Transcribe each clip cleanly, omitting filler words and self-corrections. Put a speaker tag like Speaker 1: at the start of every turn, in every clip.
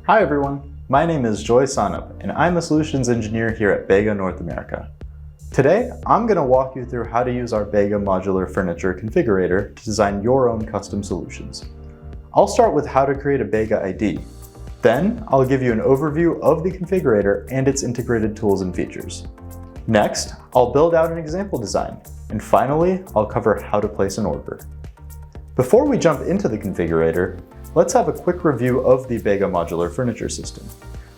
Speaker 1: Hi everyone, my name is Joy Sanap and I'm a solutions engineer here at BEGA North America. Today, I'm going to walk you through how to use our BEGA Modular Furniture Configurator to design your own custom solutions. I'll start with how to create a BEGA ID. Then, I'll give you an overview of the configurator and its integrated tools and features. Next, I'll build out an example design. And finally, I'll cover how to place an order. Before we jump into the configurator, let's have a quick review of the BEGA Modular Furniture System.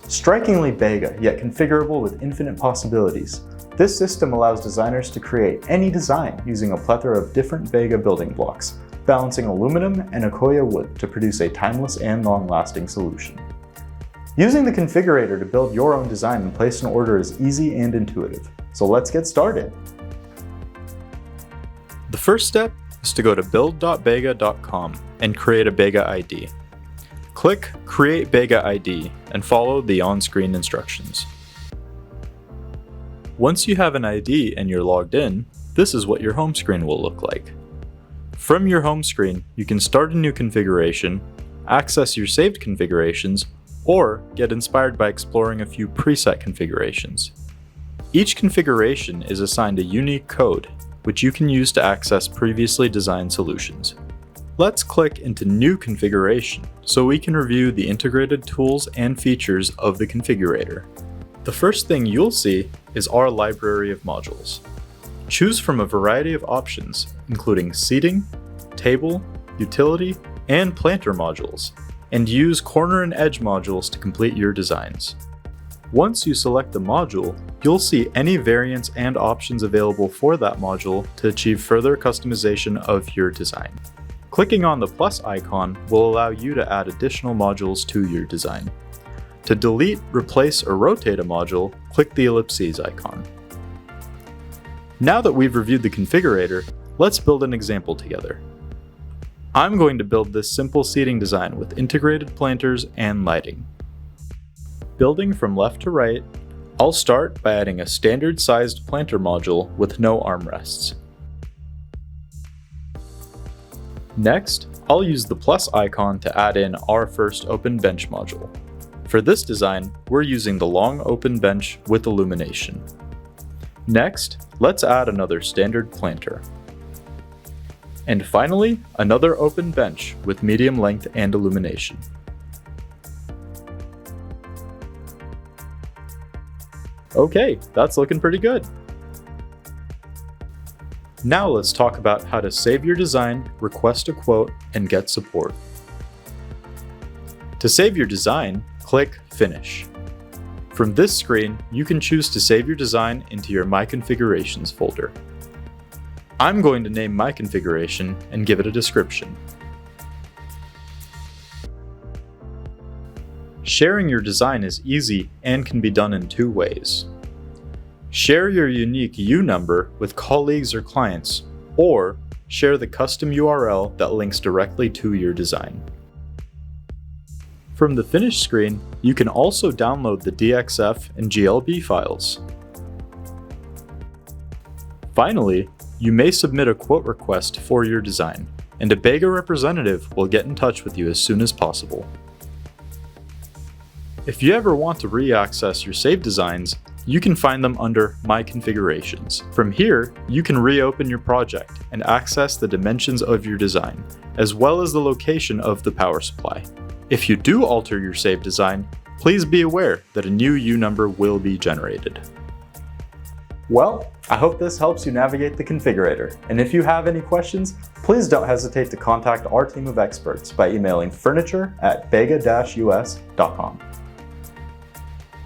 Speaker 1: Strikingly BEGA, yet configurable with infinite possibilities, this system allows designers to create any design using a plethora of different BEGA building blocks, balancing aluminum and Akoya wood to produce a timeless and long-lasting solution. Using the configurator to build your own design and place an order is easy and intuitive, so let's get started. The first step is to go to build.bega.com and create a BEGA ID. Click Create BEGA ID and follow the on-screen instructions. Once you have an ID and you're logged in, this is what your home screen will look like. From your home screen, you can start a new configuration, access your saved configurations, or get inspired by exploring a few preset configurations. Each configuration is assigned a unique code, which you can use to access previously designed solutions. Let's click into New Configuration so we can review the integrated tools and features of the configurator. The first thing you'll see is our library of modules. Choose from a variety of options, including seating, table, utility, and planter modules, and use corner and edge modules to complete your designs. Once you select the module, you'll see any variants and options available for that module to achieve further customization of your design. Clicking on the plus icon will allow you to add additional modules to your design. To delete, replace, or rotate a module, click the ellipses icon. Now that we've reviewed the configurator, let's build an example together. I'm going to build this simple seating design with integrated planters and lighting. Building from left to right, I'll start by adding a standard-sized planter module with no armrests. Next, I'll use the plus icon to add in our first open bench module. For this design, we're using the long open bench with illumination. Next, let's add another standard planter. And finally, another open bench with medium length and illumination. Okay, that's looking pretty good. Now let's talk about how to save your design, request a quote, and get support. To save your design, click Finish. From this screen, you can choose to save your design into your My Configurations folder. I'm going to name my configuration and give it a description. Sharing your design is easy and can be done in two ways. Share your unique U number with colleagues or clients, or share the custom URL that links directly to your design. From the Finish screen, you can also download the DXF and GLB files. Finally, you may submit a quote request for your design, and a BEGA representative will get in touch with you as soon as possible. If you ever want to re-access your saved designs, you can find them under My Configurations. From here, you can reopen your project and access the dimensions of your design, as well as the location of the power supply. If you do alter your saved design, please be aware that a new U number will be generated. Well, I hope this helps you navigate the configurator, and if you have any questions, please don't hesitate to contact our team of experts by emailing furniture@bega-us.com.